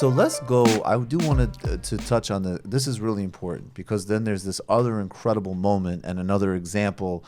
So let's go. I do want to touch on this is really important because then there's this other incredible moment and another example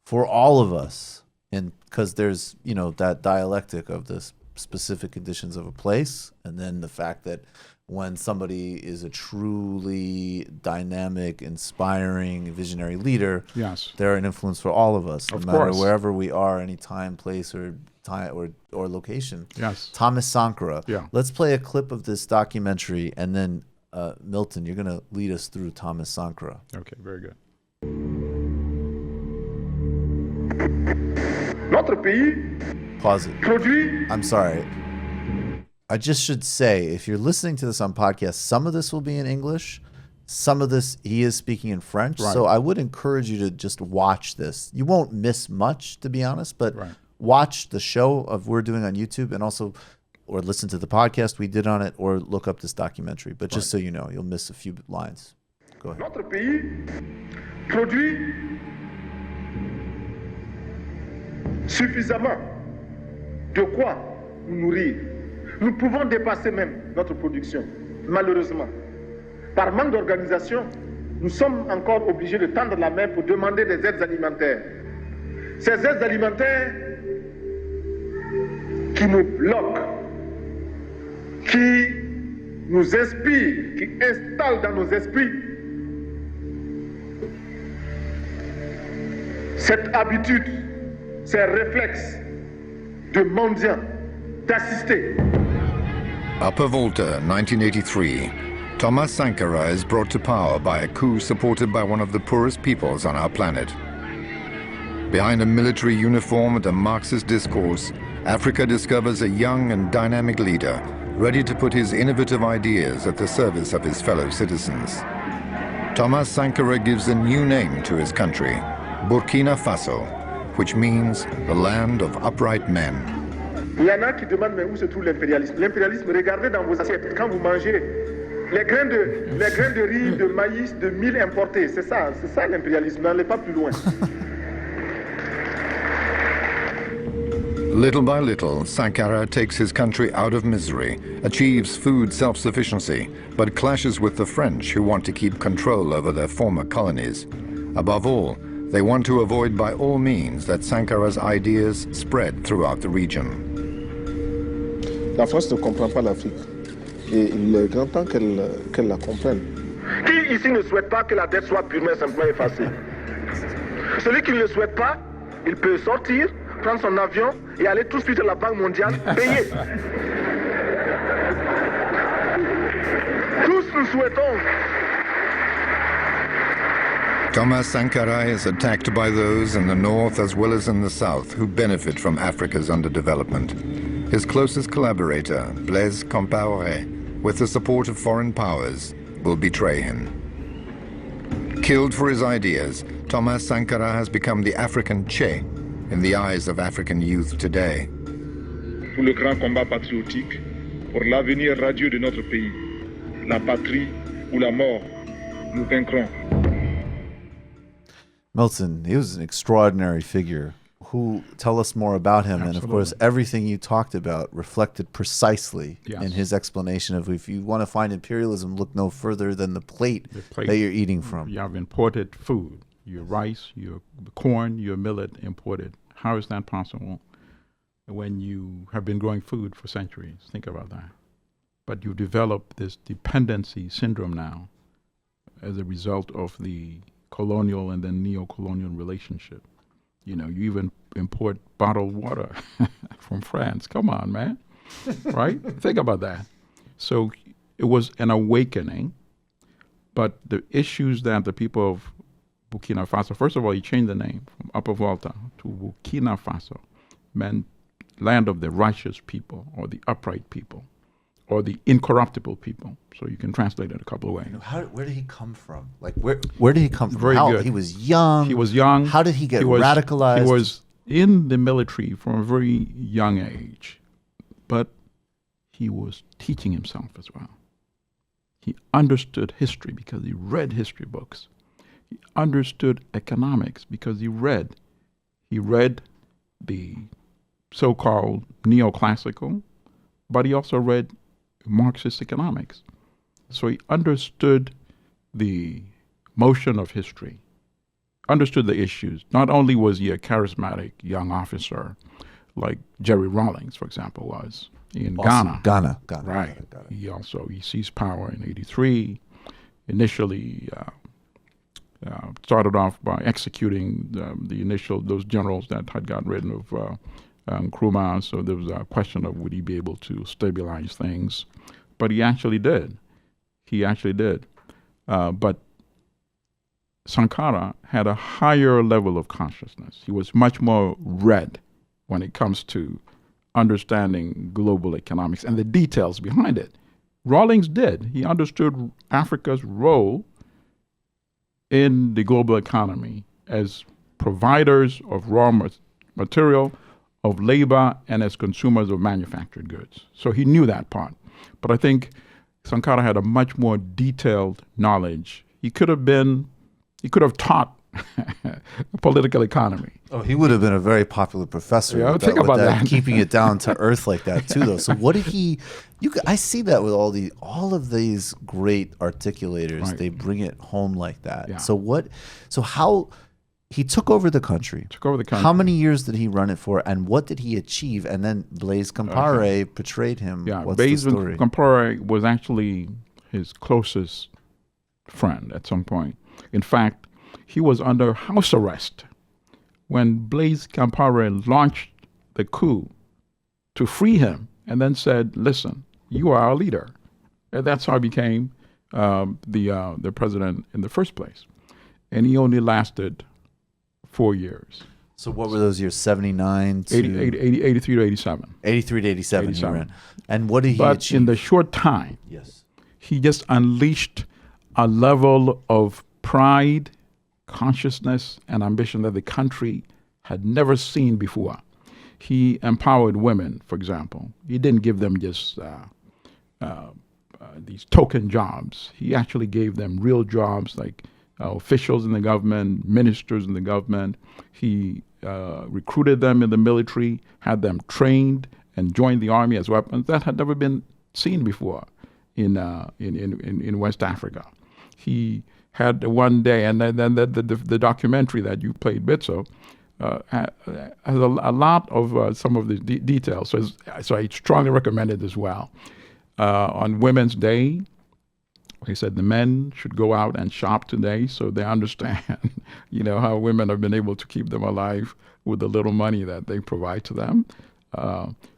for all of us. And because there's, that dialectic of the specific conditions of a place, and then the fact that when somebody is a truly dynamic, inspiring, visionary leader, yes, they're an influence for all of us, no of matter course. wherever we are, any time, place, or location. Yes. Thomas Sankara. Yeah. Let's play a clip of this documentary, and then Milton, you're going to lead us through Thomas Sankara. Okay, very good. Notre pays Pause it. produit. I'm sorry. I just should say, if you're listening to this on podcast, some of this will be in English. Some of this, he is speaking in French. Right. So I would encourage you to just watch this. You won't miss much, to be honest, but Right. watch the show of we're doing on YouTube, and also, or listen to the podcast we did on it, or look up this documentary. But just so you know, you'll miss a few lines. Go ahead. Notre pays produit suffisamment de quoi nous nourrir. Nous pouvons dépasser même notre production, malheureusement. Par manque d'organisation, nous sommes encore obligés de tendre la main pour demander des aides alimentaires. Ces aides alimentaires qui nous bloquent, qui nous inspirent, qui installent dans nos esprits cette habitude, ces réflexes de mendiants, d'assister. Upper Volta, 1983. Thomas Sankara is brought to power by a coup supported by one of the poorest peoples on our planet. Behind a military uniform and a Marxist discourse, Africa discovers a young and dynamic leader, ready to put his innovative ideas at the service of his fellow citizens. Thomas Sankara gives a new name to his country, Burkina Faso, which means the land of upright men. Il y en a qui demandent mais où se trouve l'impérialisme. L'impérialisme, regardez dans vos assiettes, quand vous mangez les grains de riz, de maïs, de mil importés, c'est ça l'impérialisme, n'allez pas plus loin. Little by little, Sankara takes his country out of misery, achieves food self-sufficiency, but clashes with the French who want to keep control over their former colonies. Above all, they want to avoid by all means that Sankara's ideas spread throughout the region. La France ne comprend pas l'Afrique. Et il est grand temps qu'elle la comprenne. Qui ici ne souhaite pas que la dette soit purement et simplement effacée? Celui qui ne le souhaite pas, il peut sortir, prendre son avion et aller tout de suite à la Banque mondiale, payer. Tous nous souhaitons. Thomas Sankara is attacked by those in the north as well as in the south who benefit from Africa's underdevelopment. His closest collaborator, Blaise Compaoré, with the support of foreign powers, will betray him. Killed for his ideas, Thomas Sankara has become the African Che in the eyes of African youth today. Pour le grand combat patriotique, pour l'avenir radieux de notre pays, la patrie ou la mort, nous vaincrons. Milton, he was an extraordinary figure. Tell us more about him. Absolutely. And of course, everything you talked about reflected precisely Yes. in his explanation of, if you want to find imperialism, look no further than the plate that you're eating from. You have imported food, your rice, your corn, your millet imported. How is that possible when you have been growing food for centuries? Think about that. But you develop this dependency syndrome now as a result of the colonial and then neo-colonial relationship. You even import bottled water from France. Come on, man. Right? Think about that. So it was an awakening, but the issues that the people of Burkina Faso, first of all, he changed the name from Upper Volta to Burkina Faso, meant land of the righteous people or the upright people or the incorruptible people. So you can translate it a couple of ways. Where did he come from? Like, where did he come from? Very good. He was young. He was young. How did he get radicalized? He was in the military from a very young age, but he was teaching himself as well. He understood history because he read history books. He understood economics because he read the so-called neoclassical, but he also read Marxist economics. So he understood the motion of history, understood the issues. Not only was he a charismatic young officer, like Jerry Rawlings, for example, was in Ghana. Ghana. Right. Got it. He seized power in '83. Initially, started off by executing those generals that had gotten rid of Nkrumah. So there was a question of would he be able to stabilize things, but he actually did. But Sankara had a higher level of consciousness. He was much more read when it comes to understanding global economics and the details behind it. Rawlings did. He understood Africa's role in the global economy as providers of raw material, of labor, and as consumers of manufactured goods. So he knew that part. But I think Sankara had a much more detailed knowledge. He could have taught political economy. Oh, he would have been a very popular professor. Yeah, with think that, about with that, that. keeping it down to earth like that too, though. So what did he? I see that with all of these great articulators. Right. They bring it home like that. Yeah. So how he took over the country? How many years did he run it for, and what did he achieve? And then Blaise Compaoré portrayed him. Yeah, What's Blaise the story? Compaoré was actually his closest friend at some point. In fact, he was under house arrest when Blaise Compaoré launched the coup to free him and then said, listen, you are our leader. And that's how he became the president in the first place. And he only lasted 4 years. So what were those years? 79 to 83 to 87. 83 to 87. He ran. And what did he But achieve? in the short time, Yes. he just unleashed a level of pride, consciousness, and ambition that the country had never seen before. He empowered women, for example. He didn't give them just these token jobs. He actually gave them real jobs like officials in the government, ministers in the government. He recruited them in the military, had them trained, and joined the army as weapons. That had never been seen before in West Africa. He had one day, and then the documentary that you played bits of has a lot of some of the details. So I strongly recommend it as well. On Women's Day, he said the men should go out and shop today so they understand, how women have been able to keep them alive with the little money that they provide to them.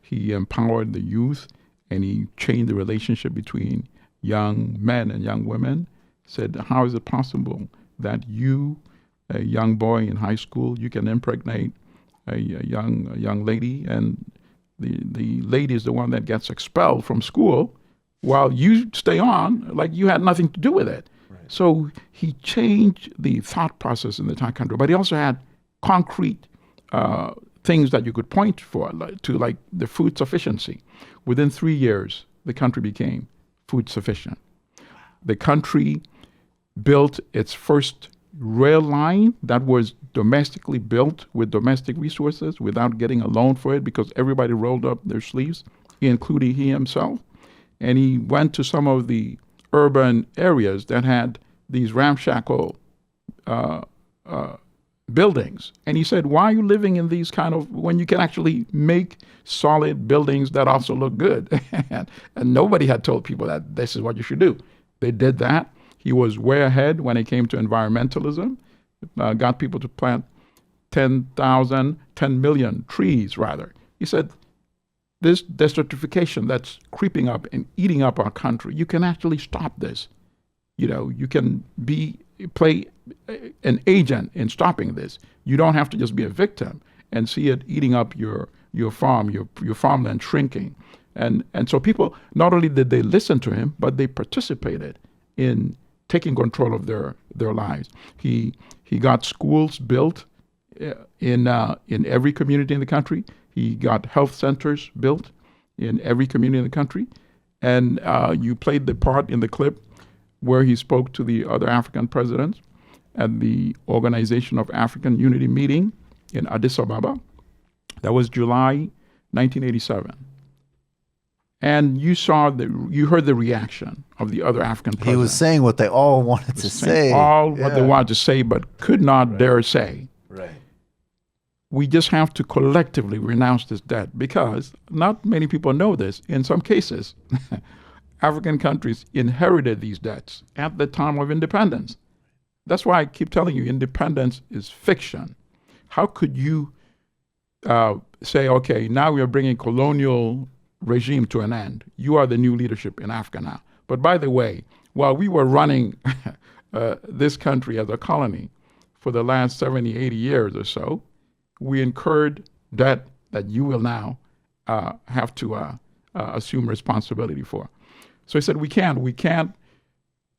He empowered the youth, and he changed the relationship between young men and young women. Said, how is it possible that you, a young boy in high school, you can impregnate a young lady, and the lady is the one that gets expelled from school while you stay on like you had nothing to do with it. Right. So he changed the thought process in the entire country, but he also had concrete things that you could point to, like the food sufficiency. Within 3 years, the country became food sufficient. The country built its first rail line that was domestically built with domestic resources without getting a loan for it because everybody rolled up their sleeves, including he himself. And he went to some of the urban areas that had these ramshackle buildings. And he said, why are you living in these when you can actually make solid buildings that also look good? And nobody had told people that this is what you should do. They did that. He was way ahead when it came to environmentalism, got people to plant 10 million trees, rather. He said, this desertification that's creeping up and eating up our country, you can actually stop this. You can play an agent in stopping this. You don't have to just be a victim and see it eating up your farm, your farmland shrinking. And so people, not only did they listen to him, but they participated in taking control of their lives. He got schools built in every community in the country. He got health centers built in every community in the country. And you played the part in the clip where he spoke to the other African presidents at the Organization of African Unity meeting in Addis Ababa. That was July 1987. And you heard the reaction of the other African presidents. He was saying what they all wanted to say. What they wanted to say, but could not dare say. Right. We just have to collectively renounce this debt, because not many people know this. In some cases, African countries inherited these debts at the time of independence. That's why I keep telling you, independence is fiction. How could you say, okay, now we are bringing colonial regime to an end. You are the new leadership in Africa now. But by the way, while we were running this country as a colony for the last 70, 80 years or so, we incurred debt that you will now have to assume responsibility for. So he said, we can't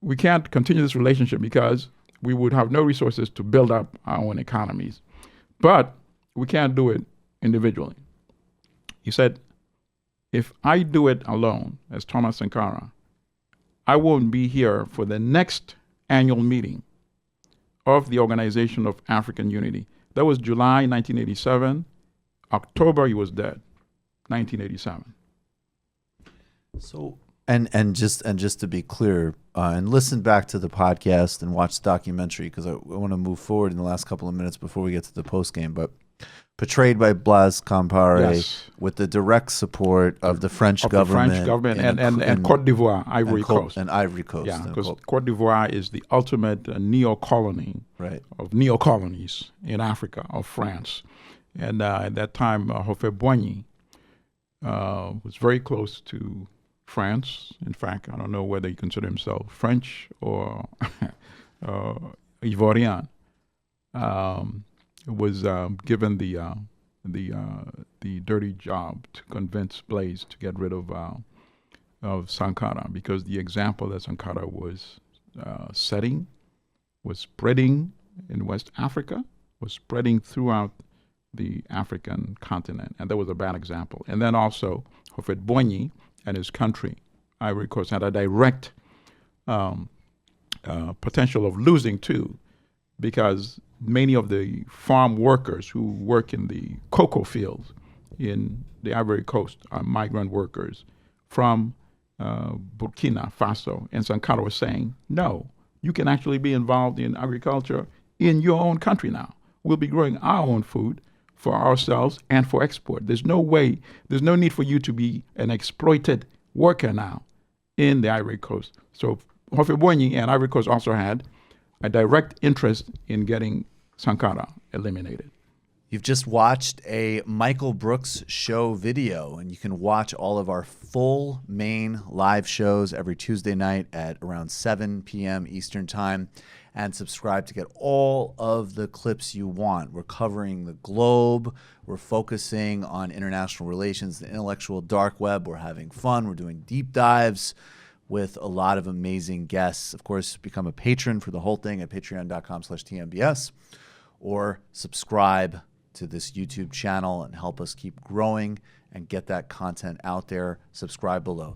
continue this relationship because we would have no resources to build up our own economies. But we can't do it individually. He said, if I do it alone, as Thomas Sankara, I won't be here for the next annual meeting of the Organization of African Unity. That was July 1987. October, he was dead, 1987. So, and just to be clear, and listen back to the podcast and watch the documentary, because I want to move forward in the last couple of minutes before we get to the post game. But portrayed by Blaise Compaoré, yes, with the direct support of the French government, and Cote d'Ivoire, Ivory Coast. And Ivory Coast. Yeah, because Cote d'Ivoire is the ultimate neo-colony of neo-colonies in Africa, of France. And at that time, Houphouët-Boigny was very close to France. In fact, I don't know whether he considered himself French or Ivorian. Was given the dirty job to convince Blaise to get rid of Sankara, because the example that Sankara was setting was spreading in West Africa, was spreading throughout the African continent, and that was a bad example. And then also Houphouët-Boigny and his country, Ivory Coast, had a direct potential of losing too, because many of the farm workers who work in the cocoa fields in the Ivory Coast are migrant workers from Burkina Faso. And Sankara was saying, no, you can actually be involved in agriculture in your own country now. We'll be growing our own food for ourselves and for export. There's no need for you to be an exploited worker now in the Ivory Coast. So Houphouët-Boigny and Ivory Coast also had a direct interest in getting Sankara eliminated. You've just watched a Michael Brooks show video, and you can watch all of our full main live shows every Tuesday night at around 7 p.m. Eastern Time, and subscribe to get all of the clips you want. We're covering the globe. We're focusing on international relations, the intellectual dark web. We're having fun. We're doing deep dives with a lot of amazing guests. Of course, become a patron for the whole thing at patreon.com/TMBS, or subscribe to this YouTube channel and help us keep growing and get that content out there. Subscribe below.